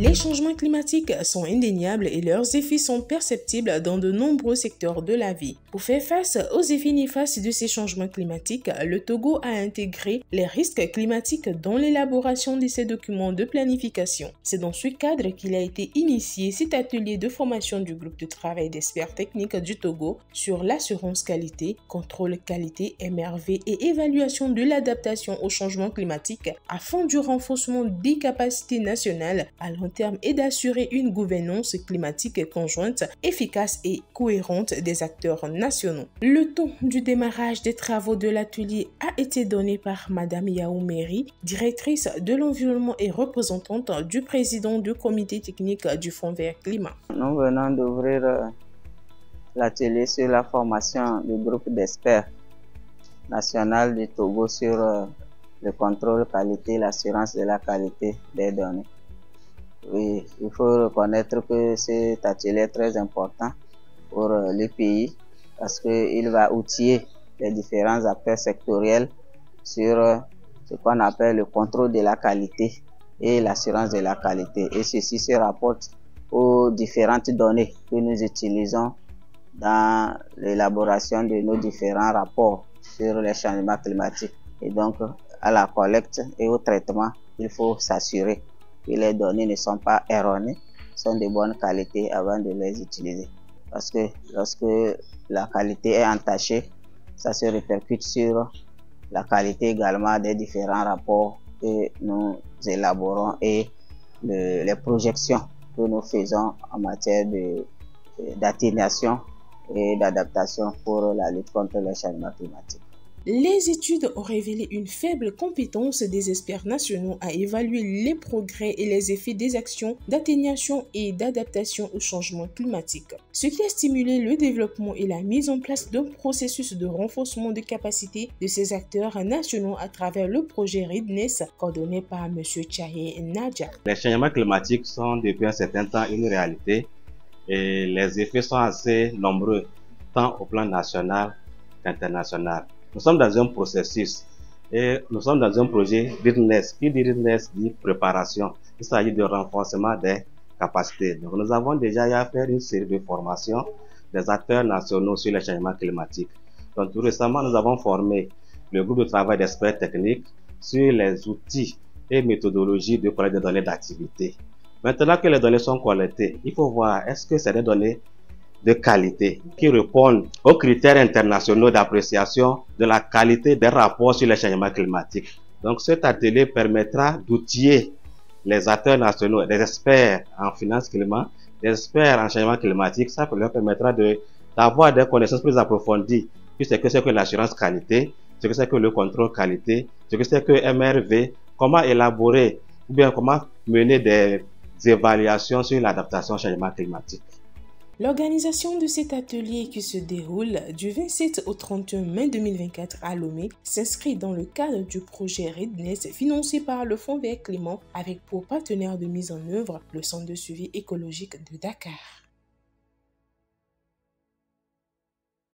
Les changements climatiques sont indéniables et leurs effets sont perceptibles dans de nombreux secteurs de la vie. Pour faire face aux effets néfastes de ces changements climatiques, le Togo a intégré les risques climatiques dans l'élaboration de ses documents de planification. C'est dans ce cadre qu'il a été initié cet atelier de formation du groupe de travail d'experts techniques du Togo sur l'assurance qualité, contrôle qualité, MRV et évaluation de l'adaptation au changement climatique afin du renforcement des capacités nationales à long terme et d'assurer une gouvernance climatique conjointe, efficace et cohérente des acteurs nationaux. Le temps du démarrage des travaux de l'atelier a été donné par Madame Yaoumeri, directrice de l'environnement et représentante du président du comité technique du Fonds vert climat. Nous venons d'ouvrir l'atelier sur la formation du groupe d'experts national du Togo sur le contrôle qualité, l'assurance de la qualité des données. Oui, il faut reconnaître que cet atelier est très important pour le pays parce qu'il va outiller les différents acteurs sectoriels sur ce qu'on appelle le contrôle de la qualité et l'assurance de la qualité. Et ceci se rapporte aux différentes données que nous utilisons dans l'élaboration de nos différents rapports sur les changements climatiques. Et donc, à la collecte et au traitement, il faut s'assurer que les données ne sont pas erronées, sont de bonne qualité avant de les utiliser. Parce que lorsque la qualité est entachée, ça se répercute sur la qualité également des différents rapports que nous élaborons et les projections que nous faisons en matière d'atténuation et d'adaptation pour la lutte contre le changement climatique. Les études ont révélé une faible compétence des experts nationaux à évaluer les progrès et les effets des actions d'atténuation et d'adaptation au changement climatique, ce qui a stimulé le développement et la mise en place d'un processus de renforcement de capacité de ces acteurs nationaux à travers le projet READNESS coordonné par M. Tchaye Nadja. Les changements climatiques sont depuis un certain temps une réalité et les effets sont assez nombreux, tant au plan national qu'international. Nous sommes dans un processus et nous sommes dans un projet READNESS. Qui dit READNESS dit préparation. Il s'agit de renforcement des capacités. Donc nous avons déjà eu à faire une série de formations des acteurs nationaux sur les changements climatiques. Donc tout récemment, nous avons formé le groupe de travail d'experts techniques sur les outils et méthodologies de collecte de données d'activité. Maintenant que les données sont collectées, il faut voir est-ce que c'est des données de qualité qui répondent aux critères internationaux d'appréciation de la qualité des rapports sur les changements climatiques. Donc cet atelier permettra d'outiller les acteurs nationaux, des experts en finance climat, des experts en changement climatique. Ça leur permettra d'avoir des connaissances plus approfondies sur ce que c'est que l'assurance qualité, ce que c'est que le contrôle qualité, ce que c'est que MRV, comment élaborer ou bien comment mener des évaluations sur l'adaptation au changement climatique. L'organisation de cet atelier qui se déroule du 27 au 31 mai 2024 à Lomé s'inscrit dans le cadre du projet READNESS financé par le Fonds vert climat avec pour partenaire de mise en œuvre le Centre de suivi écologique de Dakar.